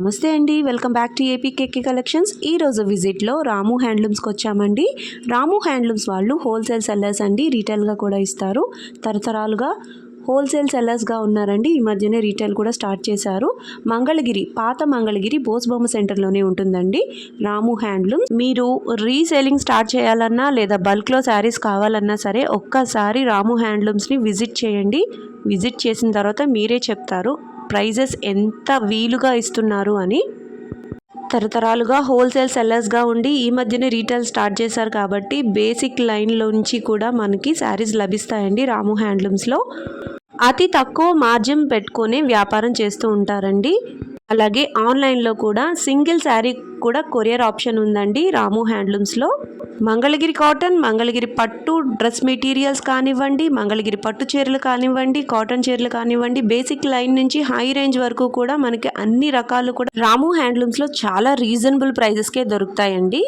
నమస్తే అండి, welcome back to APKK collections. ఈరోజు విజిట్లో రాము హ్యాండ్లూమ్స్కి వచ్చామండి. రాము హ్యాండ్లూమ్స్ వాళ్ళు హోల్సేల్ సెల్లర్స్ అండి, రీటైల్గా కూడా ఇస్తారు. తరతరాలుగా హోల్సేల్ సెల్లర్స్గా ఉన్నారండి. ఈ మధ్యనే రీటైల్ కూడా స్టార్ట్ చేశారు. మంగళగిరి, పాత మంగళగిరి బోస్బొమ్మ సెంటర్లోనే ఉంటుందండి రాము హ్యాండ్లూమ్స్. మీరు రీసేలింగ్ స్టార్ట్ చేయాలన్నా లేదా బల్క్లో శారీస్ కావాలన్నా సరే ఒక్కసారి రాము హ్యాండ్లూమ్స్ని విజిట్ చేయండి. విజిట్ చేసిన తర్వాత మీరే చెప్తారు ప్రైజెస్ ఎంత వీలుగా ఇస్తున్నారు అని. తరతరాలుగా హోల్సేల్ సెల్లర్స్గా ఉండి ఈ మధ్యనే రీటైల్ స్టార్ట్ చేశారు కాబట్టి బేసిక్ లైన్లోంచి కూడా మనకి శారీస్ లభిస్తాయండి రాము హ్యాండ్లూమ్స్లో. అతి తక్కువ మార్జిన్ పెట్టుకొని వ్యాపారం చేస్తూ ఉంటారండి. అలాగే ఆన్లైన్లో కూడా సింగిల్ శారీ కూడా కొరియర్ ఆప్షన్ ఉందండి రాము హ్యాండ్లూమ్స్లో. మంగళగిరి కాటన్, మంగళగిరి పట్టు డ్రెస్ మెటీరియల్స్ కానివ్వండి, మంగళగిరి పట్టు చీరలు కానివ్వండి, కాటన్ చీరలు కానివ్వండి, బేసిక్ లైన్ నుంచి హై రేంజ్ వరకు కూడా మనకి అన్ని రకాలు కూడా రాము హ్యాండ్లూమ్స్లో చాలా రీజనబుల్ ప్రైజెస్కే దొరుకుతాయండి.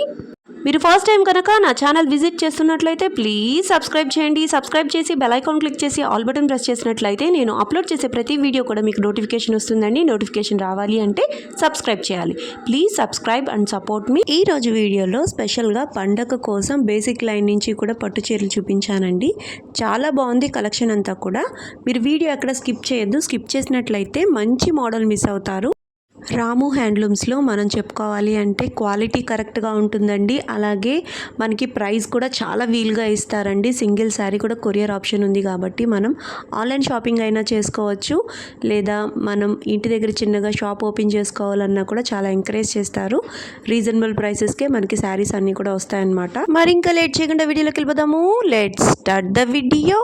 మీరు ఫస్ట్ టైం కనుక నా ఛానల్ విజిట్ చేస్తున్నట్లయితే ప్లీజ్ సబ్స్క్రైబ్ చేయండి. సబ్స్క్రైబ్ చేసి బెల్ ఐకాన్ క్లిక్ చేసి ఆల్ బటన్ ప్రెస్ చేసినట్లయితే నేను అప్లోడ్ చేసే ప్రతి వీడియో కూడా మీకు నోటిఫికేషన్ వస్తుందండి. నోటిఫికేషన్ రావాలి అంటే సబ్స్క్రైబ్ చేయాలి. ప్లీజ్ సబ్స్క్రైబ్ అండ్ సపోర్ట్ మీ. ఈ రోజు వీడియోలో స్పెషల్గా పండగ కోసం బేసిక్ లైన్ నుంచి కూడా పట్టు చీరలు చూపించానండి. చాలా బాగుంది కలెక్షన్ అంతా కూడా. మీరు వీడియో ఎక్కడ స్కిప్ చేయొద్దు. స్కిప్ చేసినట్లయితే మంచి మోడల్ మిస్ అవుతారు. రాము హ్యాండ్లూమ్స్లో మనం చెప్పుకోవాలి అంటే క్వాలిటీ కరెక్ట్గా ఉంటుందండి. అలాగే మనకి ప్రైస్ కూడా చాలా వీలుగా ఇస్తారండి. సింగిల్ శారీ కూడా కొరియర్ ఆప్షన్ ఉంది కాబట్టి మనం ఆన్లైన్ షాపింగ్ అయినా చేసుకోవచ్చు, లేదా మనం ఇంటి దగ్గర చిన్నగా షాప్ ఓపెన్ చేసుకోవాలన్నా కూడా చాలా ఎంకరేజ్ చేస్తారు. రీజనబుల్ ప్రైసెస్కే మనకి శారీస్ అన్నీ కూడా వస్తాయన్నమాట. మరి ఇంకా లేట్ చేయకుండా వీడియోలోకి వెళ్ళిపోదాము. Let's start the video.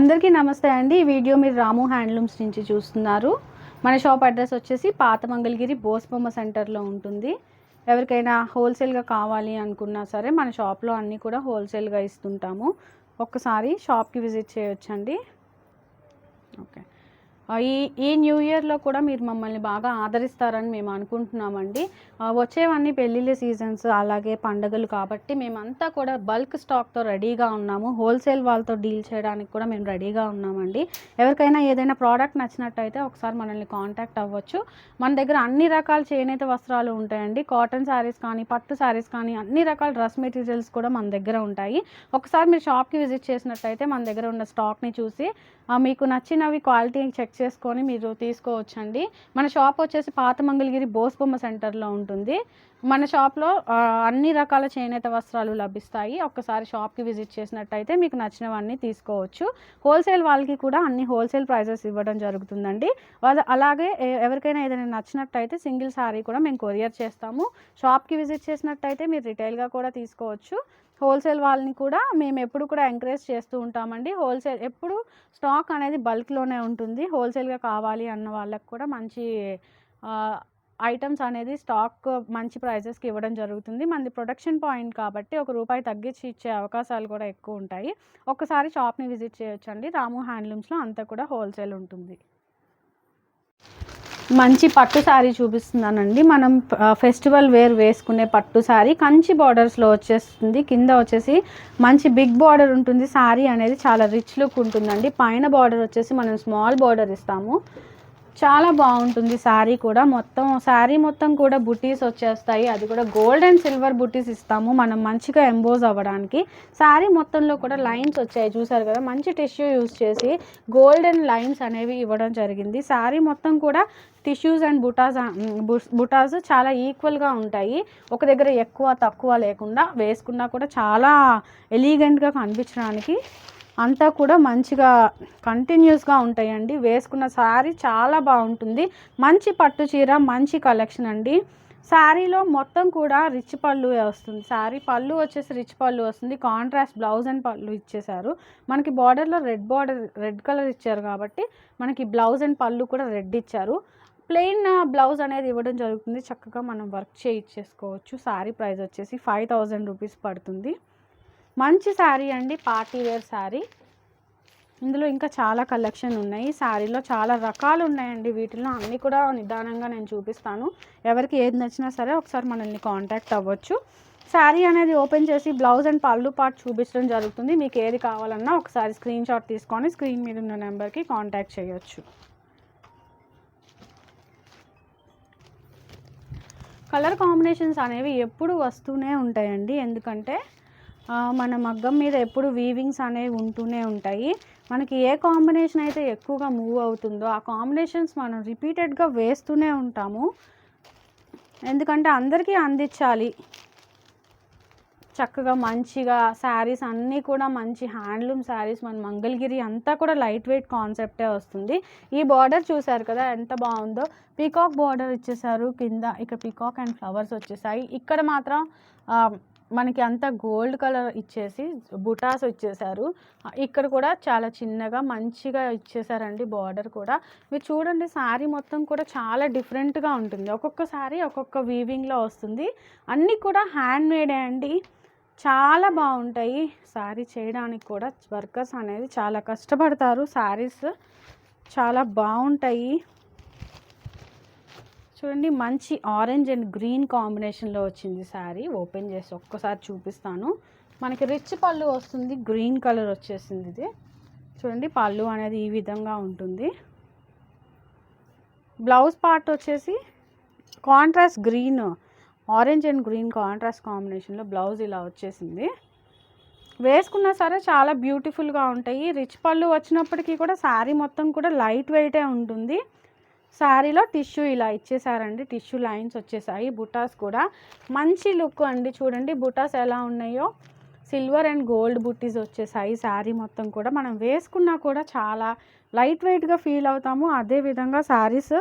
అందరికీ నమస్తే అండి. ఈ వీడియో మీరు రాము హ్యాండ్లూమ్స్ నుంచి చూస్తున్నారు. మన షాప్ అడ్రస్ వచ్చేసి పాత మంగళగిరి బోస్బొమ్మ సెంటర్లో ఉంటుంది. ఎవరికైనా హోల్సేల్గా కావాలి అనుకున్నా సరే మన షాప్లో అన్నీ కూడా హోల్సేల్గా ఇస్తుంటాము. ఒక్కసారి షాప్కి విజిట్ చేయొచ్చండి. ఓకే, ఈ న్యూ ఇయర్లో కూడా మీరు మమ్మల్ని బాగా ఆదరిస్తారని మేము అనుకుంటున్నామండి. వచ్చేవన్నీ పెళ్ళిళ్ళ సీజన్స్ అలాగే పండుగలు కాబట్టి మేమంతా కూడా బల్క్ స్టాక్తో రెడీగా ఉన్నాము. హోల్సేల్ వాళ్ళతో డీల్ చేయడానికి కూడా మేము రెడీగా ఉన్నామండి. ఎవరికైనా ఏదైనా ప్రోడక్ట్ నచ్చినట్టయితే ఒకసారి మనల్ని కాంటాక్ట్ అవ్వచ్చు. మన దగ్గర అన్ని రకాల చేనేత వస్త్రాలు ఉంటాయండి. కాటన్ శారీస్ కానీ, పట్టు శారీస్ కానీ, అన్ని రకాల డ్రెస్ మెటీరియల్స్ కూడా మన దగ్గర ఉంటాయి. ఒకసారి మీరు షాప్కి విజిట్ చేసినట్టయితే మన దగ్గర ఉన్న స్టాక్ని చూసి మీకు నచ్చినవి క్వాలిటీ చెక్ చేసుకొని మీరు తీసుకోవచ్చండి. మన షాప్ వచ్చేసి పాత మంగళగిరి బోస్బొమ్మ సెంటర్లో ఉంటుంది. మన షాప్లో అన్ని రకాల చేనేత వస్త్రాలు లభిస్తాయి. ఒక్కసారి షాప్కి విజిట్ చేసినట్టయితే మీకు నచ్చినవన్నీ తీసుకోవచ్చు. హోల్సేల్ వాళ్ళకి కూడా అన్ని హోల్సేల్ ప్రైజెస్ ఇవ్వడం జరుగుతుందండి. అలాగే ఎవరికైనా ఏదైనా నచ్చినట్టయితే సింగిల్ శారీ కూడా మేము కొరియర్ చేస్తాము. షాప్కి విజిట్ చేసినట్టయితే మీరు రిటైల్గా కూడా తీసుకోవచ్చు. హోల్సేల్ వాళ్ళని కూడా మేము ఎప్పుడు కూడా ఎంకరేజ్ చేస్తూ ఉంటామండి. హోల్సేల్ ఎప్పుడు స్టాక్ అనేది బల్క్లోనే ఉంటుంది. హోల్సేల్గా కావాలి అన్న వాళ్ళకి కూడా మంచి ఐటమ్స్ అనేది స్టాక్ మంచి ప్రైజెస్కి ఇవ్వడం జరుగుతుంది. మనది ప్రొడక్షన్ పాయింట్ కాబట్టి ₹1 తగ్గించి ఇచ్చే అవకాశాలు కూడా ఎక్కువ ఉంటాయి. ఒక్కసారి షాప్ని విజిట్ చేయొచ్చండి. రాము హ్యాండ్లూమ్స్లో అంతా కూడా హోల్సేల్ ఉంటుంది. మంచి పట్టు శారీ చూపిస్తున్నానండి. మనం ఫెస్టివల్ వేర్ వేసుకునే పట్టు శారీ కంచి బార్డర్స్లో వచ్చేస్తుంది. కింద వచ్చేసి మంచి బిగ్ బార్డర్ ఉంటుంది. శారీ అనేది చాలా రిచ్ లుక్ ఉంటుందండి. పైన బార్డర్ వచ్చేసి మనం స్మాల్ బార్డర్ ఇస్తాము. చాలా బాగుంటుంది శారీ కూడా. శారీ మొత్తం కూడా బుటీస్ వచ్చేస్తాయి. అది కూడా గోల్డ్ అండ్ సిల్వర్ బుటీస్ ఇస్తాము మనం మంచిగా ఎంబోజ్ అవ్వడానికి. శారీ మొత్తంలో కూడా లైన్స్ వచ్చాయి చూసారు కదా. మంచి టిష్యూ యూజ్ చేసి గోల్డెన్ లైన్స్ అనేవి ఇవ్వడం జరిగింది. శారీ మొత్తం కూడా టిష్యూస్ అండ్ బుటాస్ చాలా ఈక్వల్గా ఉంటాయి. ఒక దగ్గర ఎక్కువ తక్కువ లేకుండా వేసుకున్నా కూడా చాలా ఎలిగెంట్గా కనిపించడానికి అంతా కూడా మంచిగా కంటిన్యూస్గా ఉంటాయండి. వేసుకున్న శారీ చాలా బాగుంటుంది. మంచి పట్టు చీర, మంచి కలెక్షన్ అండి. శారీలో మొత్తం కూడా రిచ్ పళ్ళు వస్తుంది. శారీ పళ్ళు వచ్చేసి రిచ్ పళ్ళు వస్తుంది. కాంట్రాస్ట్ బ్లౌజ్ అండ్ పళ్ళు ఇచ్చేసారు. మనకి బార్డర్లో రెడ్ కలర్ ఇచ్చారు కాబట్టి మనకి బ్లౌజ్ అండ్ పళ్ళు కూడా రెడ్ ఇచ్చారు. ప్లెయిన్ బ్లౌజ్ అనేది ఇవ్వడం జరుగుతుంది. చక్కగా మనం వర్క్ చేయించేసుకోవచ్చు. శారీ ప్రైస్ వచ్చేసి ₹5,000 పడుతుంది. మంచి శారీ అండి, పార్టీ వేర్ శారీ. ఇందులో ఇంకా చాలా కలెక్షన్ ఉన్నాయి. శారీలో చాలా రకాలు ఉన్నాయండి. వీటిలో అన్నీ కూడా నిదానంగా నేను చూపిస్తాను. ఎవరికి ఏది నచ్చినా సరే ఒకసారి మనల్ని కాంటాక్ట్ అవ్వచ్చు. శారీ అనేది ఓపెన్ చేసి బ్లౌజ్ అండ్ పళ్ళు పార్ట్ చూపించడం జరుగుతుంది. మీకు ఏది కావాలన్నా ఒకసారి స్క్రీన్ షాట్ తీసుకొని స్క్రీన్ మీద ఉన్న నెంబర్కి కాంటాక్ట్ చేయొచ్చు. కలర్ కాంబినేషన్స్ అనేవి ఎప్పుడు వస్తూనే ఉంటాయండి. ఎందుకంటే మన మగ్గం మీద ఎప్పుడు వీవింగ్స్ అనేవి ఉంటూనే ఉంటాయి. మనకి ఏ కాంబినేషన్ అయితే ఎక్కువగా మూవ్ అవుతుందో ఆ కాంబినేషన్స్ మనం రిపీటెడ్గా వేస్తూనే ఉంటాము. ఎందుకంటే అందరికీ అందించాలి చక్కగా మంచిగా. శారీస్ అన్నీ కూడా మంచి హ్యాండ్లూమ్ శారీస్. మన మంగళగిరి అంతా కూడా లైట్ వెయిట్ కాన్సెప్టే వస్తుంది. ఈ బార్డర్ చూసారు కదా ఎంత బాగుందో. పీకాక్ బార్డర్ ఇచ్చేసారు కింద. ఇక్కడ పీకాక్ అండ్ ఫ్లవర్స్ వచ్చేసాయి. ఇక్కడ మాత్రం మనకి అంతా గోల్డ్ కలర్ ఇచ్చేసి బుటాస్ ఇచ్చేసారు. ఇక్కడ కూడా చాలా చిన్నగా మంచిగా ఇచ్చేసారండి బార్డర్ కూడా. మీరు చూడండి శారీ మొత్తం కూడా చాలా డిఫరెంట్గా ఉంటుంది. ఒక్కొక్క శారీ ఒక్కొక్క వీవింగ్లో వస్తుంది. అన్నీ కూడా హ్యాండ్ మేడే అండి. చాలా బాగుంటాయి. శారీ చేయడానికి కూడా వర్కర్స్ అనేది చాలా కష్టపడతారు. శారీస్ చాలా బాగుంటాయి. చూడండి మంచి ఆరెంజ్ అండ్ గ్రీన్ కాంబినేషన్లో వచ్చింది శారీ. ఓపెన్ చేసి ఒక్కసారి చూపిస్తాను. మనకి రిచ్ పళ్ళు వస్తుంది. గ్రీన్ కలర్ వచ్చేసింది ఇది. చూడండి పళ్ళు అనేది ఈ విధంగా ఉంటుంది. బ్లౌజ్ పార్ట్ వచ్చేసి contrast green, orange and green contrast కాంబినేషన్లో బ్లౌజ్ ఇలా వచ్చేసింది. వేసుకున్నా సరే చాలా బ్యూటిఫుల్గా ఉంటాయి. రిచ్ పళ్ళు వచ్చినప్పటికీ కూడా శారీ మొత్తం కూడా లైట్ వెయిటే ఉంటుంది. శారీలో టిష్యూ ఇలా ఇచ్చేసారండి. టిష్యూ లైన్స్ వచ్చేసాయి. బుటాస్ కూడా మంచి లుక్ అండి. చూడండి బుటాస్ ఎలా ఉన్నాయో. సిల్వర్ అండ్ గోల్డ్ బుట్టీస్ వచ్చేసాయి. శారీ మొత్తం కూడా మనం వేసుకున్నా కూడా చాలా లైట్ వెయిట్గా ఫీల్ అవుతాము. అదేవిధంగా శారీస్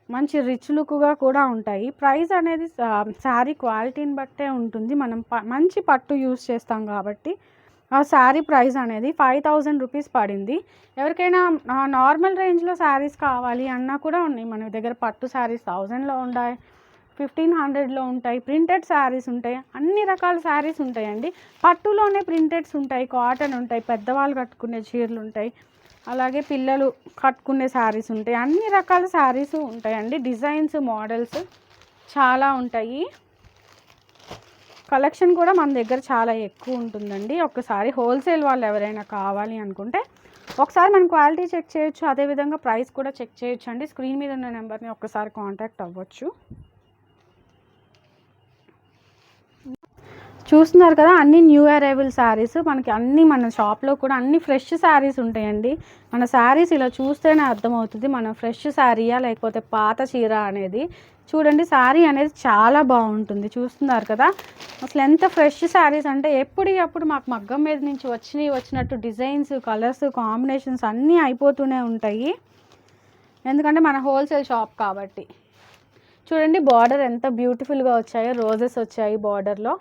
మంచి రిచ్ లుక్గా కూడా ఉంటాయి. ప్రైస్ అనేది శారీ క్వాలిటీని బట్టే ఉంటుంది. మనం మంచి పట్టు యూస్ చేస్తాం కాబట్టి ఆ శారీ ప్రైస్ అనేది 5000 రూపీస్ పడింది. ఎవరికైనా నార్మల్ రేంజ్లో శారీస్ కావాలి అన్నా కూడా ఉన్నాయి మన దగ్గర. పట్టు శారీస్ 1000లో ఉంటాయి, 1500లో ఉంటాయి. ప్రింటెడ్ శారీస్ ఉంటాయి. అన్ని రకాల శారీస్ ఉంటాయండి. పట్టులోనే ప్రింటెడ్స్ ఉంటాయి, కాటన్ ఉంటాయి, పెద్దవాళ్ళు కట్టుకునే చీరలు ఉంటాయి, అలాగే పిల్లలు కట్టుకునే శారీస్ ఉంటాయి. అన్ని రకాల శారీస్ ఉంటాయండి. డిజైన్స్ మోడల్స్ చాలా ఉంటాయి. కలెక్షన్ కూడా మన దగ్గర చాలా ఎక్కువ ఉంటుందండి. ఒక్కసారి హోల్సేల్ వాళ్ళు ఎవరైనా కావాలి అనుకుంటే ఒకసారి మనం క్వాలిటీ చెక్ చేయొచ్చు. అదేవిధంగా ప్రైస్ కూడా చెక్ చేయొచ్చు అండి. స్క్రీన్ మీద ఉన్న నెంబర్ని ఒక్కసారి కాంటాక్ట్ అవ్వచ్చు. చూస్తున్నారు కదా అన్ని న్యూ అరైవల్ శారీస్. మనకి అన్ని మన షాప్లో కూడా అన్ని ఫ్రెష్ శారీస్ ఉంటాయండి. మన శారీస్ ఇలా చూస్తేనే అర్థమవుతుంది మనం ఫ్రెష్ శారీయా లేకపోతే పాత చీర అనేది. చూడండి శారీ అనేది చాలా బాగుంటుంది. చూస్తున్నారు కదా అసలు ఎంత ఫ్రెష్ శారీస్ అంటే ఎప్పటికప్పుడు మాకు మగ్గం మీద నుంచి వచ్చినట్టు డిజైన్స్, కలర్స్, కాంబినేషన్స్ అన్నీ అయిపోతూనే ఉంటాయి. ఎందుకంటే మన హోల్సేల్ షాప్ కాబట్టి. చూడండి బార్డర్ ఎంత బ్యూటిఫుల్గా వచ్చాయో. రోజెస్ వచ్చాయి బార్డర్లో.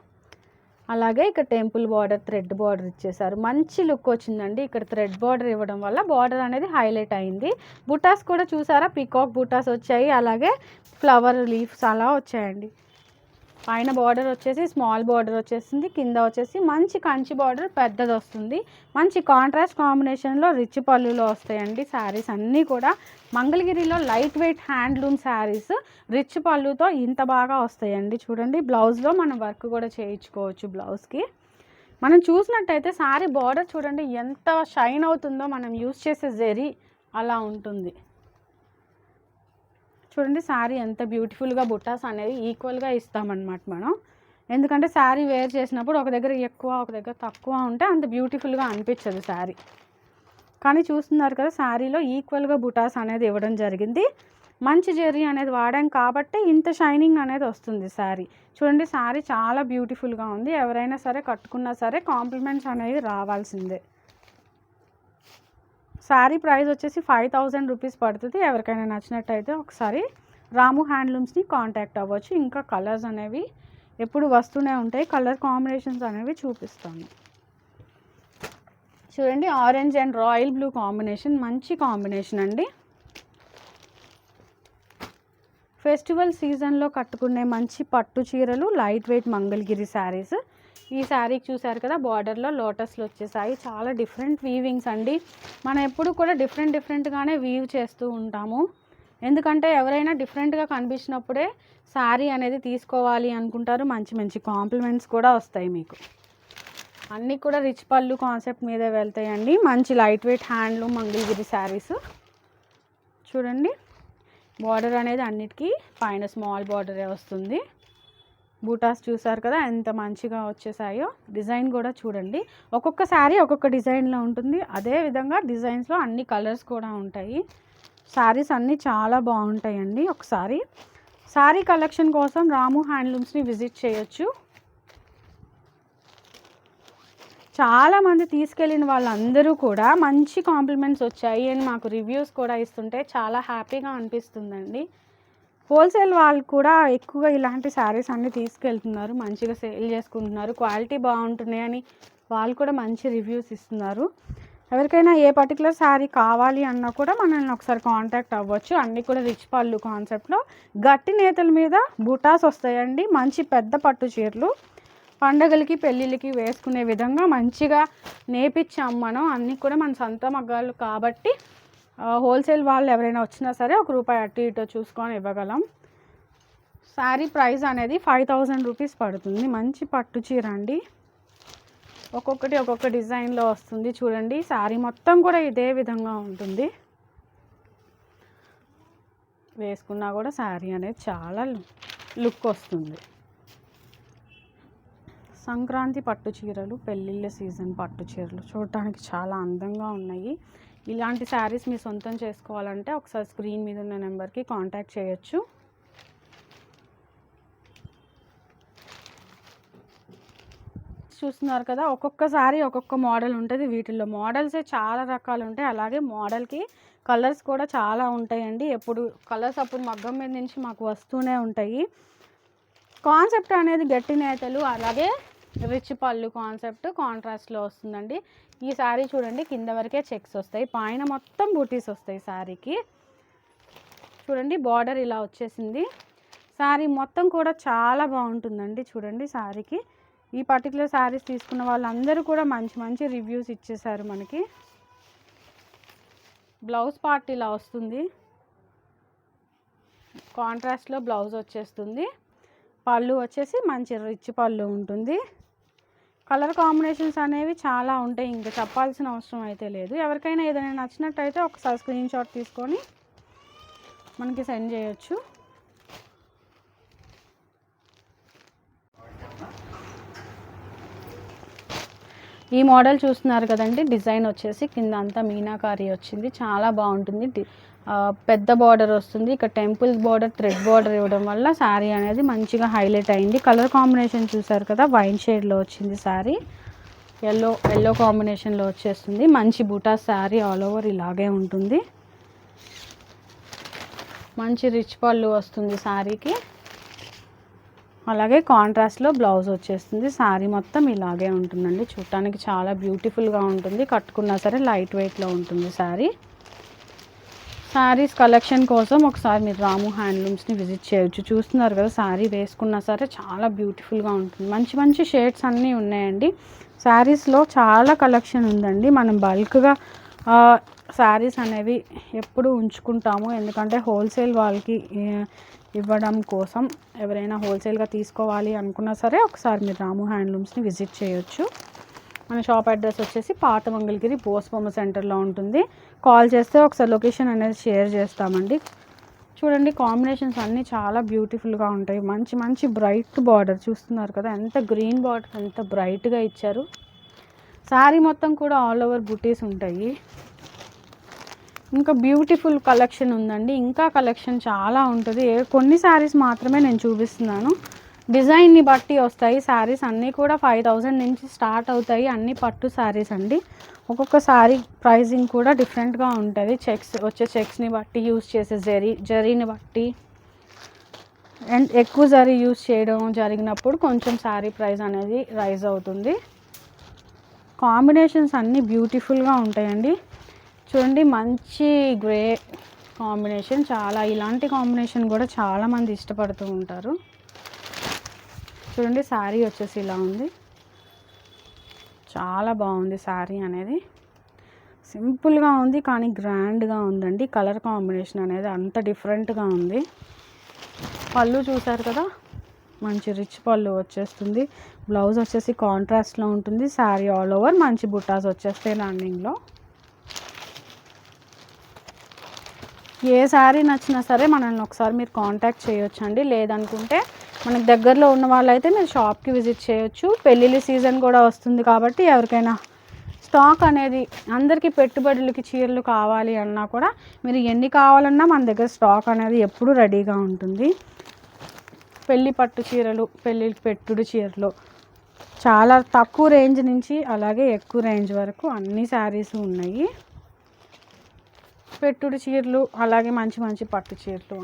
అలాగే ఇక్కడ టెంపుల్ బార్డర్, థ్రెడ్ బార్డర్ ఇచ్చేసారు. మంచి లుక్ వచ్చిందండి. ఇక్కడ థ్రెడ్ బార్డర్ ఇవ్వడం వల్ల బార్డర్ అనేది హైలైట్ అయింది. బుటాస్ కూడా చూసారా పీకాక్ బుటాస్ వచ్చాయి. అలాగే ఫ్లవర్ లీఫ్స్ అలా వచ్చాయండి. పైన బార్డర్ వచ్చేసి స్మాల్ బార్డర్ వచ్చేసింది. కింద వచ్చేసి మంచి కంచి బార్డర్ పెద్దది వస్తుంది. మంచి కాంట్రాస్ట్ కాంబినేషన్లో రిచ్ పళ్ళులో వస్తాయండి శారీస్ అన్నీ కూడా. మంగళగిరిలో light weight handloom saris rich పళ్ళుతో ఇంత బాగా వస్తాయండి. చూడండి బ్లౌజ్లో మనం వర్క్ కూడా చేయించుకోవచ్చు. బ్లౌజ్కి మనం చూసినట్టయితే శారీ బార్డర్ చూడండి ఎంత షైన్ అవుతుందో. మనం యూస్ చేసే జరీ అలా ఉంటుంది. చూడండి శారీ ఎంత బ్యూటిఫుల్గా బుట్టాస్ అనేది ఈక్వల్గా ఇస్తామన్నమాట మనం. ఎందుకంటే శారీ వేర్ చేసినప్పుడు ఒక దగ్గర ఎక్కువ ఒక దగ్గర తక్కువ ఉంటే అంత బ్యూటిఫుల్గా అనిపించదు శారీ. కానీ చూస్తున్నారు కదా శారీలో ఈక్వల్గా బుటాస్ అనేది ఇవ్వడం జరిగింది. మంచి జెర్రీ అనేది వాడాం కాబట్టి ఇంత షైనింగ్ అనేది వస్తుంది శారీ. చూడండి శారీ చాలా బ్యూటిఫుల్గా ఉంది. ఎవరైనా సరే కట్టుకున్నా సరే కాంప్లిమెంట్స్ అనేవి రావాల్సిందే. శారీ ప్రైస్ వచ్చేసి 5000 రూపీస్ పడుతుంది. ఎవరికైనా నచ్చినట్టయితే ఒకసారి రాము హ్యాండ్లూమ్స్ని కాంటాక్ట్ అవ్వచ్చు. ఇంకా కలర్స్ అనేవి ఎప్పుడు వస్తూనే ఉంటాయి. కలర్ కాంబినేషన్స్ అనేవి చూపిస్తాను. చూడండి orange and royal blue combination మంచి కాంబినేషన్ అండి. ఫెస్టివల్ సీజన్లో కట్టుకునే మంచి పట్టు చీరలు, లైట్ వెయిట్ మంగళగిరి శారీస్. ఈ శారీకి చూసారు కదా బార్డర్లో లోటస్లు వచ్చేసాయి. చాలా డిఫరెంట్ వీవింగ్స్ అండి. మనం ఎప్పుడు కూడా డిఫరెంట్గానే వీవ్ చేస్తూ ఉంటాము. ఎందుకంటే ఎవరైనా డిఫరెంట్గా కనిపించినప్పుడే శారీ అనేది తీసుకోవాలి అనుకుంటారు. మంచి మంచి కాంప్లిమెంట్స్ కూడా వస్తాయి మీకు. అన్నీ కూడా రిచ్ పళ్ళు కాన్సెప్ట్ మీదే వెళ్తాయండి. మంచి light weight handloom Mangalagiri saris. చూడండి బార్డర్ అనేది అన్నిటికీ పైన స్మాల్ బార్డరే వస్తుంది. బూటాస్ చూసారు కదా ఎంత మంచిగా వచ్చేసాయో. డిజైన్ కూడా చూడండి, ఒక్కొక్క శారీ ఒక్కొక్క డిజైన్లో ఉంటుంది. అదే విధంగా డిజైన్స్లో అన్ని కలర్స్ కూడా ఉంటాయి. శారీస్ అన్నీ చాలా బాగుంటాయండి. ఒకసారి శారీ కలెక్షన్ కోసం రాము హ్యాండ్లూమ్స్ని విజిట్ చేయొచ్చు. చాలామంది తీసుకెళ్ళిన వాళ్ళందరూ కూడా మంచి కాంప్లిమెంట్స్ వచ్చాయి అని మాకు రివ్యూస్ కూడా ఇస్తుంటే చాలా హ్యాపీగా అనిపిస్తుందండి. హోల్సేల్ వాళ్ళు కూడా ఎక్కువగా ఇలాంటి శారీస్ అన్నీ తీసుకెళ్తున్నారు, మంచిగా సేల్ చేసుకుంటున్నారు, క్వాలిటీ బాగుంటున్నాయని వాళ్ళు కూడా మంచి రివ్యూస్ ఇస్తున్నారు. ఎవరికైనా ఏ పర్టికులర్ శారీ కావాలి అన్నా కూడా మనల్ని ఒకసారి కాంటాక్ట్ అవ్వచ్చు. అన్నీ కూడా రిచ్ పళ్ళు కాన్సెప్ట్లో గట్టి నేతల మీద బుటాస్ వస్తాయండి. మంచి పెద్ద పట్టు చీరలు పండగలకి పెళ్ళిళ్ళకి వేసుకునే విధంగా మంచిగా నేర్పించాం మనం. అన్నీ కూడా మన సొంత మగ్గాలు కాబట్టి హోల్సేల్ వాళ్ళు ఎవరైనా వచ్చినా సరే ₹1 అటు ఇటు చూసుకొని ఇవ్వగలం. శారీ ప్రైస్ అనేది 5000 రూపీస్ పడుతుంది. మంచి పట్టు చీర అండి. ఒక్కొక్కటి ఒక్కొక్క డిజైన్లో వస్తుంది చూడండి. శారీ మొత్తం కూడా ఇదే విధంగా ఉంటుంది. వేసుకున్నా కూడా శారీ అనేది చాలా లుక్ వస్తుంది. సంక్రాంతి పట్టు చీరలు, పెళ్ళిళ్ళ సీజన్ పట్టు చీరలు చూడటానికి చాలా అందంగా ఉన్నాయి. ఇలాంటి శారీస్ మీ సొంతం చేసుకోవాలంటే ఒకసారి స్క్రీన్ మీద ఉన్న నెంబర్కి కాంటాక్ట్ చేయొచ్చు. చూస్తున్నారు కదా, ఒక్కొక్క శారీ ఒక్కొక్క మోడల్ ఉంటుంది. వీటిల్లో మోడల్సే చాలా రకాలు ఉంటాయి. అలాగే మోడల్కి కలర్స్ కూడా చాలా ఉంటాయండి. ఎప్పుడు కలర్స్ అప్పుడు మగ్గం మీద నుంచి మాకు వస్తూనే ఉంటాయి. కాన్సెప్ట్ అనేది గట్టి నేతలు, అలాగే రిచ్ పళ్ళు కాన్సెప్ట్ కాంట్రాస్ట్లో వస్తుందండి. ఈ శారీ చూడండి, కింద వరకే చెక్స్ వస్తాయి, పైన మొత్తం బూటీస్ వస్తాయి. శారీకి చూడండి బార్డర్ ఇలా వచ్చేసింది. శారీ మొత్తం కూడా చాలా బాగుంటుందండి. చూడండి శారీకి ఈ పర్టికులర్ శారీస్ తీసుకున్న వాళ్ళందరూ కూడా మంచి మంచి రివ్యూస్ ఇచ్చేసారు మనకి. బ్లౌజ్ పార్ట్ ఇలా వస్తుంది, కాంట్రాస్ట్లో బ్లౌజ్ వచ్చేస్తుంది. పళ్ళు వచ్చేసి మంచి రిచ్ పళ్ళు ఉంటుంది. కలర్ కాంబినేషన్స్ అనేవి చాలా ఉంటాయి, ఇంకా చెప్పాల్సిన అవసరం అయితే లేదు. ఎవరికైనా ఏదైనా నచ్చినట్టయితే ఒకసారి స్క్రీన్ షాట్ తీసుకొని మనకి సెండ్ చేయొచ్చు. ఈ మోడల్ చూస్తున్నారు కదండి, డిజైన్ వచ్చేసి కింద అంతా మీనాకారి వచ్చింది, చాలా బాగుంటుంది. పెద్ద బార్డర్ వస్తుంది, ఇక్కడ టెంపుల్ బార్డర్ థ్రెడ్ బార్డర్ ఇవ్వడం వల్ల శారీ అనేది మంచిగా హైలైట్ అయింది. కలర్ కాంబినేషన్ చూసారు కదా, వైన్ షేడ్లో వచ్చింది శారీ, ఎల్లో కాంబినేషన్లో వచ్చేస్తుంది. మంచి బూటా శారీ ఆల్ ఓవర్ ఇలాగే ఉంటుంది. మంచి రిచ్ పళ్ళు వస్తుంది శారీకి, అలాగే కాంట్రాస్ట్లో బ్లౌజ్ వచ్చేస్తుంది. శారీ మొత్తం ఇలాగే ఉంటుందండి. చూడటానికి చాలా బ్యూటిఫుల్గా ఉంటుంది, కట్టుకున్నా సరే లైట్ వెయిట్లో ఉంటుంది శారీ. శారీస్ కలెక్షన్ కోసం ఒకసారి మీరు రాము హ్యాండ్లూమ్స్ని విజిట్ చేయొచ్చు. చూస్తున్నారు కదా, శారీ వేసుకున్నా సరే చాలా బ్యూటిఫుల్గా ఉంటుంది. మంచి మంచి షేడ్స్ అన్నీ ఉన్నాయండి. శారీస్లో చాలా కలెక్షన్ ఉందండి. మనం బల్క్గా శారీస్ అనేవి ఎప్పుడు ఉంచుకుంటాము, ఎందుకంటే హోల్సేల్ వాళ్ళకి ఇవ్వడం కోసం. ఎవరైనా హోల్సేల్గా తీసుకోవాలి అనుకున్నా సరే ఒకసారి మీరు రాము హ్యాండ్లూమ్స్ని విజిట్ చేయొచ్చు. మన షాప్ అడ్రస్ వచ్చేసి పాత మంగళగిరి బోస్బొమ్మ సెంటర్లో ఉంటుంది. కాల్ చేస్తే ఒకసారి లొకేషన్ అనేది షేర్ చేస్తామండి. చూడండి కాంబినేషన్స్ అన్నీ చాలా బ్యూటిఫుల్గా ఉంటాయి. మంచి మంచి బ్రైట్ బార్డర్ చూస్తున్నారు కదా, ఎంత గ్రీన్ బార్డర్ ఎంత బ్రైట్గా ఇచ్చారు. శారీ మొత్తం కూడా ఆల్ ఓవర్ బుటీస్ ఉంటాయి. ఇంకా బ్యూటిఫుల్ కలెక్షన్ ఉందండి, ఇంకా కలెక్షన్ చాలా ఉంటుంది. కొన్ని శారీస్ మాత్రమే నేను చూపిస్తున్నాను, డిజైన్ని బట్టి వస్తాయి. శారీస్ అన్నీ కూడా 5000 నుంచి స్టార్ట్ అవుతాయి. అన్నీ పట్టు శారీస్ అండి. ఒక్కొక్క శారీ ప్రైజింగ్ కూడా డిఫరెంట్గా ఉంటుంది. చెక్స్ని బట్టి, యూస్ చేసే జరీని బట్టి, అండ్ ఎక్కువ జరీ యూస్ చేయడం జరిగినప్పుడు కొంచెం శారీ ప్రైస్ అనేది రైజ్ అవుతుంది. కాంబినేషన్స్ అన్నీ బ్యూటిఫుల్గా ఉంటాయండి. చూడండి మంచి గ్రే కాంబినేషన్, చాలా ఇలాంటి కాంబినేషన్ కూడా చాలామంది ఇష్టపడుతూ ఉంటారు. చూడండి శారీ వచ్చేసి ఇలా ఉంది, చాలా బాగుంది. శారీ అనేది సింపుల్గా ఉంది కానీ గ్రాండ్గా ఉందండి. కలర్ కాంబినేషన్ అనేది అంత డిఫరెంట్గా ఉంది. పళ్ళు చూసారు కదా, మంచి రిచ్ పళ్ళు వచ్చేస్తుంది. బ్లౌజ్ వచ్చేసి కాంట్రాస్ట్లో ఉంటుంది. శారీ ఆల్ ఓవర్ మంచి బుట్టాస్ వచ్చేస్తాయి రన్నింగ్లో. ఏ శారీ నచ్చినా సరే మనల్ని ఒకసారి మీరు కాంటాక్ట్ చేయొచ్చు అండి. లేదనుకుంటే మనకు దగ్గరలో ఉన్న వాళ్ళైతే మీరు షాప్కి విజిట్ చేయొచ్చు. పెళ్ళిళ్ళ సీజన్ కూడా వస్తుంది కాబట్టి ఎవరికైనా స్టాక్ అనేది అందరికీ పెట్టుబడులకి చీరలు కావాలి అన్నా కూడా మీరు ఎన్ని కావాలన్నా మన దగ్గర స్టాక్ అనేది ఎప్పుడూ రెడీగా ఉంటుంది. పెళ్ళి పట్టు చీరలు, పెళ్ళికి పెట్టుడు చీరలు చాలా తక్కువ రేంజ్ నుంచి అలాగే ఎక్కువ రేంజ్ వరకు అన్ని శారీస్ ఉన్నాయి. పెట్టుడు చీరలు అలాగే మంచి మంచి పట్టు చీరలు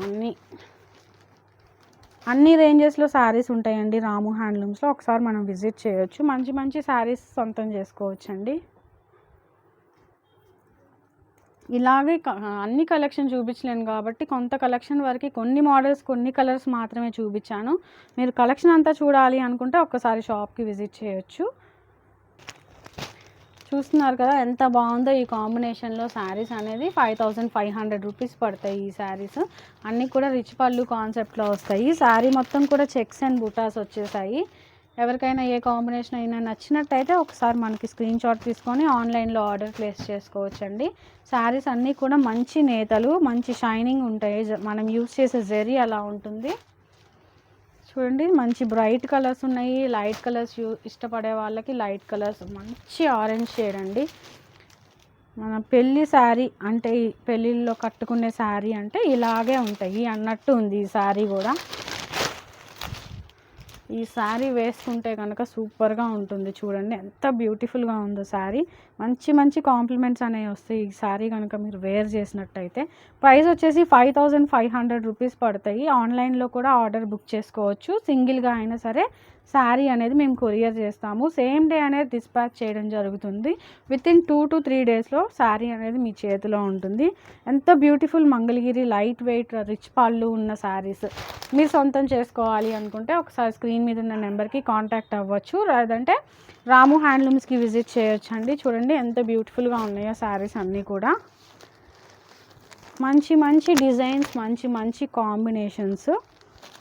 అన్ని రేంజెస్లో శారీస్ ఉంటాయండి రాము హ్యాండ్లూమ్స్లో. ఒకసారి మనం విజిట్ చేయొచ్చు. మంచి మంచి శారీస్ సొంతం చేసుకోవచ్చండి. ఇలాగే అన్ని కలెక్షన్ చూపించలేను కాబట్టి కొంత కలెక్షన్ వరకు కొన్ని మోడల్స్ కొన్ని కలర్స్ మాత్రమే చూపించాను. మీరు కలెక్షన్ అంతా చూడాలి అనుకుంటే ఒక్కసారి షాప్కి విజిట్ చేయొచ్చు. చూస్తున్నారు కదా ఎంత బాగుందో ఈ కాంబినేషన్లో శారీస్ అనేది 5500 రూపీస్ పడతాయి. ఈ శారీస్ అన్నీ కూడా రిచ్ పళ్ళు కాన్సెప్ట్లో వస్తాయి. శారీ మొత్తం కూడా చెక్స్ అండ్ బుటాస్ వచ్చేసాయి. ఎవరికైనా ఏ కాంబినేషన్ అయినా నచ్చినట్టయితే ఒకసారి మనకి స్క్రీన్ షాట్ తీసుకొని ఆన్లైన్లో ఆర్డర్ ప్లేస్ చేసుకోవచ్చండి. శారీస్ అన్నీ కూడా మంచి నేతలు, మంచి షైనింగ్ ఉంటాయి. మనం యూజ్ చేసే జరీ అలా ఉంటుంది. చూడండి మంచి బ్రైట్ కలర్స్ ఉన్నాయి. లైట్ కలర్స్ ఇష్టపడే వాళ్ళకి లైట్ కలర్స్, మంచి ఆరెంజ్ షేడ్ అండి. మన పెళ్ళి శారీ అంటే పెళ్ళిళ్ళలో కట్టుకునే శారీ అంటే ఇలాగే ఉంటాయి అన్నట్టు ఉంది ఈ శారీ కూడా. ఈ శారీ వేసుకుంటే కనుక సూపర్గా ఉంటుంది. చూడండి ఎంత బ్యూటిఫుల్గా ఉందో శారీ. మంచి మంచి కాంప్లిమెంట్స్ అనేవి వస్తాయి ఈ శారీ కనుక మీరు వేర్ చేసినట్టయితే. ప్రైస్ వచ్చేసి 5500 రూపీస్ పడతాయి. ఆన్లైన్లో కూడా ఆర్డర్ బుక్ చేసుకోవచ్చు. సింగిల్గా అయినా సరే శారీ అనేది మేము కొరియర్ చేస్తాము. సేమ్ డే అనేది డిస్పాచ్ చేయడం జరుగుతుంది. వితిన్ 2 to 3 డేస్లో శారీ అనేది మీ చేతిలో ఉంటుంది. ఎంత beautiful Mangalagiri light weight rich పళ్ళు ఉన్న శారీస్ మీరు సొంతం చేసుకోవాలి అనుకుంటే ఒకసారి స్క్రీన్ మీద ఉన్న నెంబర్కి కాంటాక్ట్ అవ్వచ్చు. లేదంటే రాము హ్యాండ్లూమ్స్కి విజిట్ చేయొచ్చండి. చూడండి ఎంత బ్యూటిఫుల్గా ఉన్నాయో శారీస్ అన్నీ కూడా. మంచి మంచి డిజైన్స్, మంచి మంచి కాంబినేషన్స్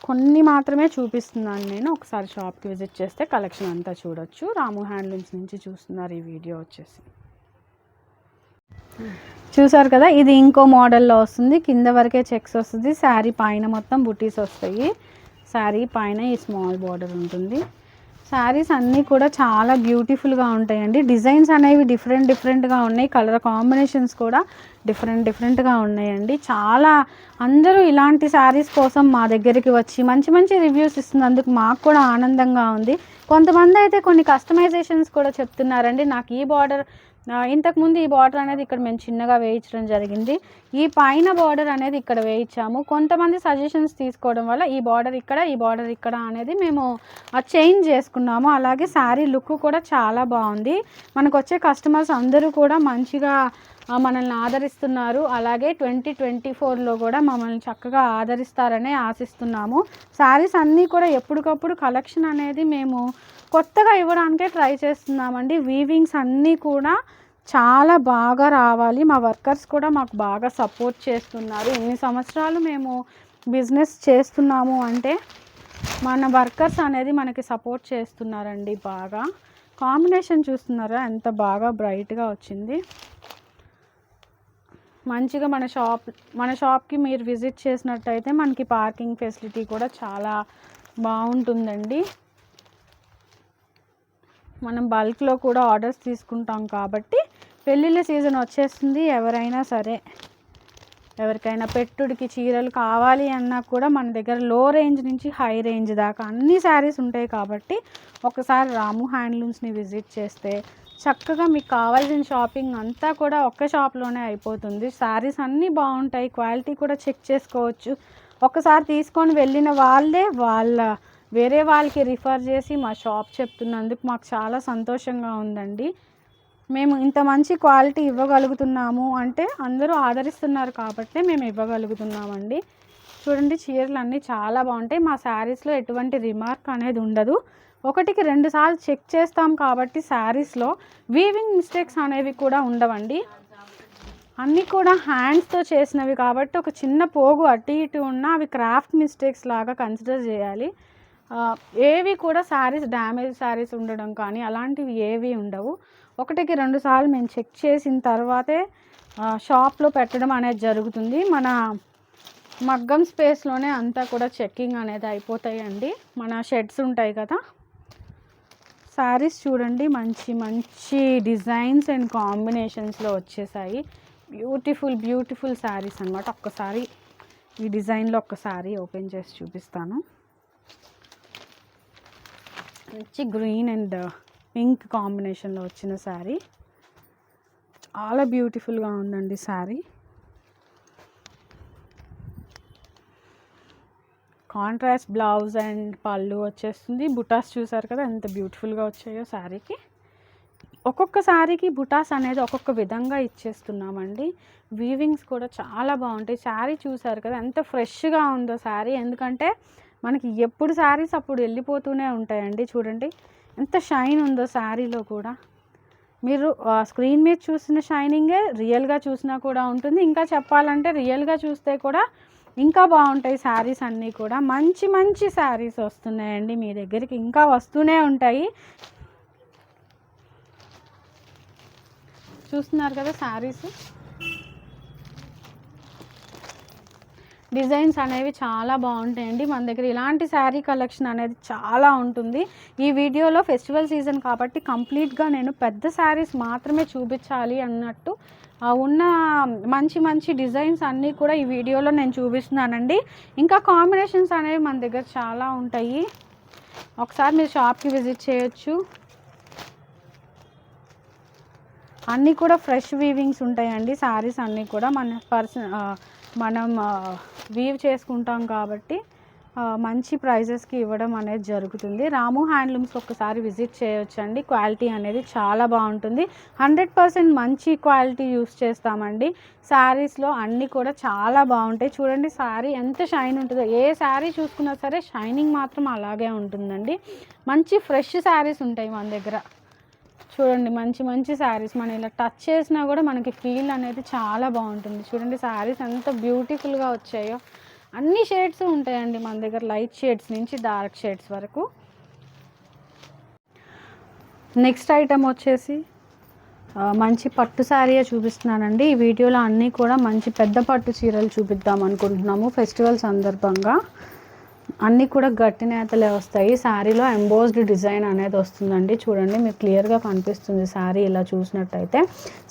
కొన్ని మాత్రమే చూపిస్తున్నాను నేను. ఒకసారి షాప్కి విజిట్ చేస్తే కలెక్షన్ అంతా చూడొచ్చు. రాము హ్యాండ్లూమ్స్ నుంచి చూస్తున్నారు ఈ వీడియో వచ్చేసి. చూసారు కదా, ఇది ఇంకో మోడల్లో వస్తుంది. కింద వరకే చెక్స్ వస్తుంది. శారీ పైన మొత్తం బుటీస్ వస్తాయి. శారీ పైన ఈ స్మాల్ బార్డర్ ఉంటుంది. శారీస్ అన్నీ కూడా చాలా బ్యూటిఫుల్గా ఉంటాయండి. డిజైన్స్ అనేవి డిఫరెంట్గా ఉన్నాయి. కలర్ కాంబినేషన్స్ కూడా డిఫరెంట్గా ఉన్నాయండి. చాలా అందరూ ఇలాంటి శారీస్ కోసం మా దగ్గరికి వచ్చి మంచి మంచి రివ్యూస్ ఇస్తున్నందుకు మాకు కూడా ఆనందంగా ఉంది. కొంతమంది అయితే కొన్ని కస్టమైజేషన్స్ కూడా చెప్తున్నారండి. నాకు ఈ బార్డర్ ఇంతకుముందు ఈ బార్డర్ అనేది ఇక్కడ మేము చిన్నగా వేయించడం జరిగింది. ఈ పైన బార్డర్ అనేది ఇక్కడ వేయించాము. కొంతమంది సజెషన్స్ తీసుకోవడం వల్ల ఈ బార్డర్ ఇక్కడ, ఈ బార్డర్ ఇక్కడ అనేది మేము చేంజ్ చేసుకున్నాము. అలాగే శారీ లుక్ కూడా చాలా బాగుంది. మనకు వచ్చే కస్టమర్స్ అందరూ కూడా మంచిగా మనల్ని ఆదరిస్తున్నారు. అలాగే 2024లో కూడా మమ్మల్ని చక్కగా ఆదరిస్తారనే ఆశిస్తున్నాము. శారీస్ అన్నీ కూడా ఎప్పటికప్పుడు కలెక్షన్ అనేది మేము కొత్తగా ఇవ్వడానికే ట్రై చేస్తున్నామండి. వీవింగ్స్ అన్నీ కూడా చాలా బాగా రావాలి. మా వర్కర్స్ కూడా మాకు బాగా సపోర్ట్ చేస్తున్నారు. ఇన్ని సంవత్సరాలు మేము బిజినెస్ చేస్తున్నాము అంటే మన వర్కర్స్ అనేది మనకి సపోర్ట్ చేస్తున్నారండి. బాగా కాంబినేషన్ చూస్తున్నారా ఎంత బాగా బ్రైట్గా వచ్చింది. మంచిగా మన షాప్కి మీరు విజిట్ చేసినట్టయితే మనకి పార్కింగ్ ఫెసిలిటీ కూడా చాలా బాగుంటుందండి. మనం బల్క్లో కూడా ఆర్డర్స్ తీసుకుంటాం కాబట్టి పెళ్ళిళ్ళ సీజన్ వచ్చేస్తుంది. ఎవరికైనా పెట్టుడికి చీరలు కావాలి అన్నా కూడా మన దగ్గర లో రేంజ్ నుంచి హై రేంజ్ దాకా అన్ని శారీస్ ఉంటాయి. కాబట్టి ఒకసారి రాము హ్యాండ్లూమ్స్ని విజిట్ చేస్తే చక్కగా మీకు కావాల్సిన షాపింగ్ అంతా కూడా ఒక్క షాప్లోనే అయిపోతుంది. శారీస్ అన్నీ బాగుంటాయి. క్వాలిటీ కూడా చెక్ చేసుకోవచ్చు. ఒకసారి తీసుకొని వెళ్ళిన వేరే వాళ్ళకి రిఫర్ చేసి మా షాప్ చెప్తున్నందుకు మాకు చాలా సంతోషంగా ఉందండి. మేము ఇంత మంచి క్వాలిటీ ఇవ్వగలుగుతున్నాము అంటే అందరూ ఆదరిస్తున్నారు కాబట్టి మేము ఇవ్వగలుగుతున్నామండి. చూడండి చీరలు అన్నీ చాలా బాగుంటాయి. మా శారీస్లో ఎటువంటి రిమార్క్ అనేది ఉండదు. 1-2 సార్లు చెక్ చేస్తాం కాబట్టి శారీస్లో వీవింగ్ మిస్టేక్స్ అనేవి కూడా ఉండవండి. అన్నీ కూడా హ్యాండ్స్తో చేసినవి కాబట్టి ఒక చిన్న పోగు అటు ఇటు ఉన్నా అవి క్రాఫ్ట్ మిస్టేక్స్ లాగా కన్సిడర్ చేయాలి. ఏవి కూడా శారీస్ డ్యామేజ్ శారీస్ ఉండడం కానీ అలాంటివి ఏవి ఉండవు. 1-2 సార్లు మేము చెక్ చేసిన తర్వాతే షాప్లో పెట్టడం అనేది జరుగుతుంది. మన మగ్గం స్పేస్లోనే అంతా కూడా చెక్కింగ్ అనేది అయిపోతాయండి. మన షెడ్స్ ఉంటాయి కదా. శారీస్ చూడండి, మంచి మంచి డిజైన్స్ అండ్ కాంబినేషన్స్లో వచ్చేసాయి. బ్యూటిఫుల్ బ్యూటిఫుల్ శారీస్ అనమాట. ఒక్కసారి ఈ డిజైన్లో ఒక్కసారి ఓపెన్ చేసి చూపిస్తాను. మంచి గ్రీన్ అండ్ పింక్ కాంబినేషన్లో వచ్చిన శారీ, చాలా బ్యూటిఫుల్గా ఉందండి శారీ. కాంట్రాస్ట్ బ్లౌజ్ అండ్ పళ్ళు వచ్చేస్తుంది. బుటాస్ చూసారు కదా ఎంత బ్యూటిఫుల్గా వచ్చాయో శారీకి. ఒక్కొక్క శారీకి బుటాస్ అనేది ఒక్కొక్క విధంగా ఇచ్చేస్తున్నామండి. వీవింగ్స్ కూడా చాలా బాగుంటాయి. శారీ చూసారు కదా ఎంత ఫ్రెష్గా ఉందో శారీ. ఎందుకంటే మనకి ఎప్పుడు శారీస్ అప్పుడు వెళ్ళిపోతూనే ఉంటాయండి. చూడండి ఎంత షైన్ ఉందో శారీలో కూడా. మీరు స్క్రీన్ మీద చూసిన షైనింగే రియల్గా చూసినా కూడా ఉంటుంది. ఇంకా చెప్పాలంటే రియల్గా చూస్తే కూడా ఇంకా బాగుంటాయి శారీస్ అన్నీ కూడా. మంచి మంచి శారీస్ వస్తున్నాయండి మీ దగ్గరికి, ఇంకా వస్తూనే ఉంటాయి. చూస్తున్నారు కదా శారీస్ డిజైన్స్ అనేవి చాలా బాగుంటాయండి. మన దగ్గర ఇలాంటి శారీ కలెక్షన్ అనేది చాలా ఉంటుంది. ఈ వీడియోలో ఫెస్టివల్ సీజన్ కాబట్టి కంప్లీట్గా నేను పెద్ద శారీస్ మాత్రమే చూపించాలి అన్నట్టు ఉన్న మంచి మంచి డిజైన్స్ అన్నీ కూడా ఈ వీడియోలో నేను చూపిస్తున్నానండి. ఇంకా కాంబినేషన్స్ అనేవి మన దగ్గర చాలా ఉంటాయి. ఒకసారి మీరు షాప్కి విజిట్ చేయొచ్చు. అన్నీ కూడా ఫ్రెష్ వీవింగ్స్ ఉంటాయండి. శారీస్ అన్నీ కూడా మనం వీవ్ చేసుకుంటాం కాబట్టి మంచి ప్రైజెస్కి ఇవ్వడం అనేది జరుగుతుంది. రాము హ్యాండ్లూమ్స్ ఒక్కసారి విజిట్ చేయొచ్చండి. క్వాలిటీ అనేది చాలా బాగుంటుంది. 100% మంచి క్వాలిటీ యూస్ చేస్తామండి. శారీస్లో అన్నీ కూడా చాలా బాగుంటాయి. చూడండి శారీ ఎంత షైన్ ఉంటుందో. ఏ శారీ చూసుకున్నా సరే షైనింగ్ మాత్రం అలాగే ఉంటుందండి. మంచి ఫ్రెష్ శారీస్ ఉంటాయి మన దగ్గర. చూడండి మంచి మంచి శారీస్ మనం ఇలా టచ్ చేసినా కూడా మనకి ఫీల్ అనేది చాలా బాగుంటుంది. చూడండి శారీస్ ఎంత బ్యూటిఫుల్గా వచ్చాయో. అన్ని షేడ్స్ ఉంటాయండి మన దగ్గర, లైట్ షేడ్స్ నుంచి డార్క్ షేడ్స్ వరకు. నెక్స్ట్ ఐటమ్ వచ్చేసి మంచి పట్టు శారీయే చూపిస్తున్నానండి. ఈ వీడియోలో అన్నీ కూడా మంచి పెద్ద పట్టు చీరలు చూపిద్దాం అనుకుంటున్నాము ఫెస్టివల్ సందర్భంగా. అన్నీ కూడా గట్టి నేతలే వస్తాయి. శారీలో ఎంబోస్డ్ డిజైన్ అనేది వస్తుందండి. చూడండి మీకు క్లియర్గా కనిపిస్తుంది శారీ ఇలా చూసినట్టయితే.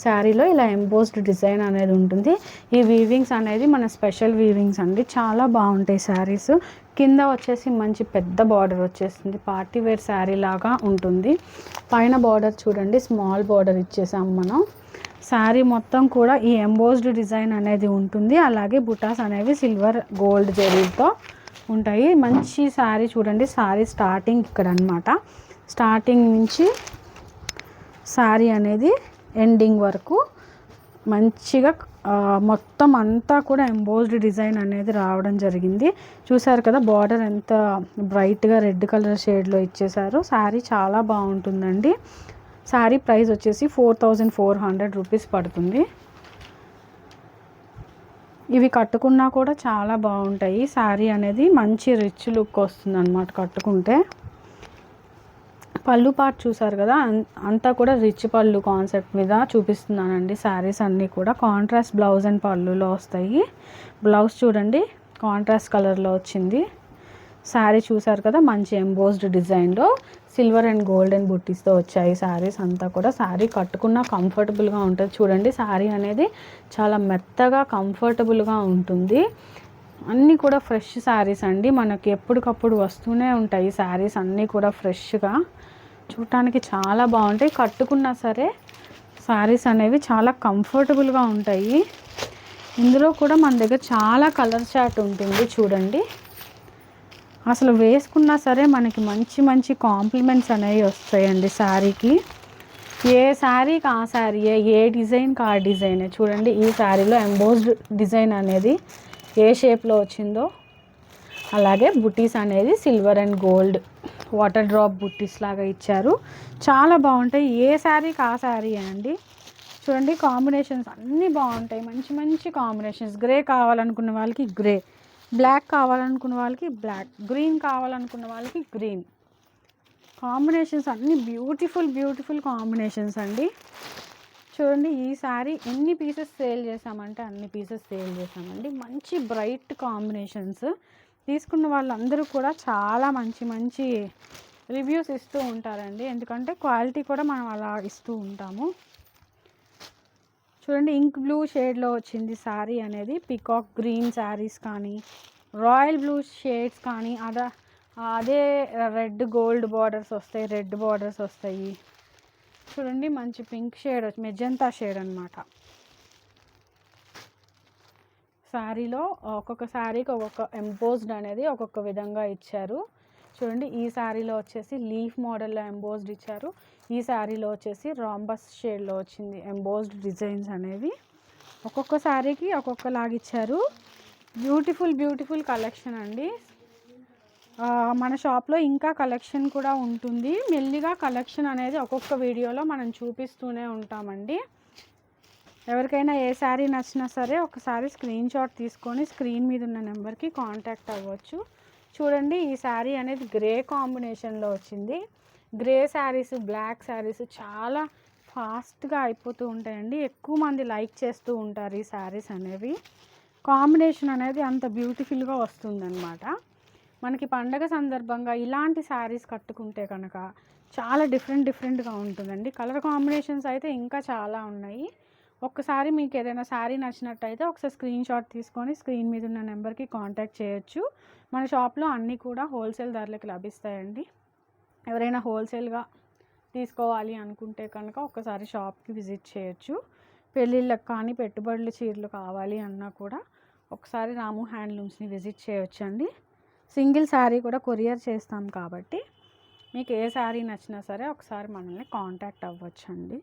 శారీలో ఇలా ఎంబోస్డ్ డిజైన్ అనేది ఉంటుంది. ఈ వీవింగ్స్ అనేది మన స్పెషల్ వీవింగ్స్ అండి. చాలా బాగుంటాయి శారీస్. కింద వచ్చేసి మంచి పెద్ద బార్డర్ వచ్చేస్తుంది. పార్టీ వేర్ శారీ లాగా ఉంటుంది. పైన బార్డర్ చూడండి స్మాల్ బార్డర్ ఇచ్చేసాం మనం. శారీ మొత్తం కూడా ఈ ఎంబోస్డ్ డిజైన్ అనేది ఉంటుంది. అలాగే బుటాస్ అనేవి సిల్వర్ గోల్డ్ జరీతో ఉంటాయి. మంచి శారీ చూడండి. శారీ స్టార్టింగ్ ఇక్కడ అనమాట. స్టార్టింగ్ నుంచి శారీ అనేది ఎండింగ్ వరకు మంచిగా మొత్తం అంతా కూడా ఎంబోస్డ్ డిజైన్ అనేది రావడం జరిగింది. చూసారు కదా బార్డర్ ఎంత బ్రైట్గా రెడ్ కలర్ షేడ్లో ఇచ్చేసారు. శారీ చాలా బాగుంటుందండి. శారీ ప్రైస్ వచ్చేసి 4400 రూపీస్ పడుతుంది. ఇవి కట్టుకున్నా కూడా చాలా బాగుంటాయి. శారీ అనేది మంచి రిచ్ లుక్ వస్తుంది అన్నమాట కట్టుకుంటే. పళ్ళు పార్ట్ చూసారు కదా అంతా కూడా రిచ్ పళ్ళు కాన్సెప్ట్ మీద చూపిస్తున్నానండి. శారీస్ అన్నీ కూడా కాంట్రాస్ట్ బ్లౌజ్ అండ్ పళ్ళులో వస్తాయి. బ్లౌజ్ చూడండి కాంట్రాస్ట్ కలర్లో వచ్చింది. శారీ చూసారు కదా మంచి ఎంబోస్డ్ డిజైన్లో సిల్వర్ అండ్ గోల్డెన్ బుట్టీస్తో వచ్చాయి శారీస్ అంతా కూడా. శారీ కట్టుకున్నా కంఫర్టబుల్గా ఉంటుంది. చూడండి శారీ అనేది చాలా మెత్తగా కంఫర్టబుల్గా ఉంటుంది. అన్నీ కూడా ఫ్రెష్ శారీస్ అండి. మనకి ఎప్పటికప్పుడు వస్తూనే ఉంటాయి శారీస్ అన్నీ కూడా ఫ్రెష్గా. చూడటానికి చాలా బాగుంటాయి. కట్టుకున్నా సరే శారీస్ అనేవి చాలా కంఫర్టబుల్గా ఉంటాయి. ఇందులో కూడా మన దగ్గర చాలా కలర్ చార్ట్ ఉంటుంది చూడండి. అసలు వేసుకున్నా సరే మనకి మంచి మంచి కాంప్లిమెంట్స్ అనేవి వస్తాయండి శారీకి. ఏ శారీకి ఆ శారీయే, ఏ డిజైన్కి ఆ డిజైనే. చూడండి ఈ శారీలో ఎంబోస్డ్ డిజైన్ అనేది ఏ షేప్లో వచ్చిందో అలాగే బుటీస్ అనేది silver and gold water drop బుట్టీస్ లాగా ఇచ్చారు. చాలా బాగుంటాయి. ఏ శారీకి ఆ శారీ అండి. చూడండి కాంబినేషన్స్ అన్నీ బాగుంటాయి. మంచి మంచి కాంబినేషన్స్. గ్రే కావాలనుకున్న వాళ్ళకి గ్రే, బ్లాక్ కావాలనుకున్న వాళ్ళకి బ్లాక్, గ్రీన్ కావాలనుకున్న వాళ్ళకి గ్రీన్. కాంబినేషన్స్ అన్నీ బ్యూటిఫుల్ బ్యూటిఫుల్ కాంబినేషన్స్ అండి. చూడండి ఈ శారీ ఎన్ని పీసెస్ సేల్ చేసామంటే అన్ని పీసెస్ సేల్ చేసామండి. మంచి బ్రైట్ కాంబినేషన్స్. తీసుకున్న వాళ్ళందరూ కూడా చాలా మంచి మంచి రివ్యూస్ ఇస్తూ ఉంటారండి. ఎందుకంటే క్వాలిటీ కూడా మనం అలా ఇస్తూ ఉంటాము. చూడండి ఇంక్ బ్లూ షేడ్లో వచ్చింది శారీ అనేది. పికాక్ గ్రీన్ శారీస్ కానీ, రాయల్ బ్లూ షేడ్స్ కానీ, అదే రెడ్ గోల్డ్ బార్డర్స్ వస్తాయి, రెడ్ బార్డర్స్ వస్తాయి. చూడండి మంచి పింక్ షేడ్, మెజంతా షేడ్ అనమాట. శారీలో ఒక్కొక్క శారీకి ఒక్కొక్క ఎంబోస్డ్ అనేది ఒక్కొక్క విధంగా ఇచ్చారు. చూడండి ఈ శారీలో వచ్చేసి లీఫ్ మోడల్లో ఎంబోస్డ్ ఇచ్చారు. ఈ శారీలో వచ్చేసి రాంబస్ షేడ్లో వచ్చింది ఎంబోస్డ్ డిజైన్స్ అనేవి. ఒక్కొక్క శారీకి ఒక్కొక్కలాగా ఇచ్చారు. బ్యూటిఫుల్ కలెక్షన్ అండి. మన షాప్లో ఇంకా కలెక్షన్ కూడా ఉంటుంది. మెల్లిగా కలెక్షన్ అనేది ఒక్కొక్క వీడియోలో మనం చూపిస్తూనే ఉంటామండి. ఎవరికైనా ఏ శారీ నచ్చినా సరే ఒకసారి స్క్రీన్ షాట్ తీసుకొని స్క్రీన్ మీద ఉన్న నెంబర్కి కాంటాక్ట్ అవ్వచ్చు. చూడండి ఈ శారీ అనేది గ్రే కాంబినేషన్లో వచ్చింది. గ్రే శారీస్, బ్లాక్ శారీస్ చాలా ఫాస్ట్గా అయిపోతూ ఉంటాయండి. ఎక్కువ మంది లైక్ చేస్తూ ఉంటారు ఈ శారీస్ అనేవి. కాంబినేషన్ అనేది అంత బ్యూటిఫుల్గా వస్తుందన్నమాట. మనకి పండగ సందర్భంగా ఇలాంటి శారీస్ కట్టుకుంటే కనుక చాలా డిఫరెంట్గా ఉంటుందండి. కలర్ కాంబినేషన్స్ అయితే ఇంకా చాలా ఉన్నాయి. ఒక్కసారి మీకు ఏదైనా శారీ నచ్చినట్టయితే ఒకసారి స్క్రీన్ షాట్ తీసుకొని స్క్రీన్ మీద ఉన్న నెంబర్కి కాంటాక్ట్ చేయొచ్చు. మన షాప్లో అన్నీ కూడా హోల్సేల్ ధరలకు లభిస్తాయండి. ఎవరైనా హోల్సేల్గా తీసుకోవాలి అనుకుంటే కనుక ఒకసారి షాప్కి విజిట్ చేయొచ్చు. పెళ్ళిళ్ళకి కానీ పెట్టుబడులు చీరలు కావాలి అన్నా కూడా ఒకసారి రాము హ్యాండ్లూమ్స్ని విజిట్ చేయొచ్చండి. సింగిల్ శారీ కూడా కొరియర్ చేస్తాం కాబట్టి మీకు ఏ శారీ నచ్చినా సరే ఒకసారి మనల్ని కాంటాక్ట్ అవ్వచ్చండి.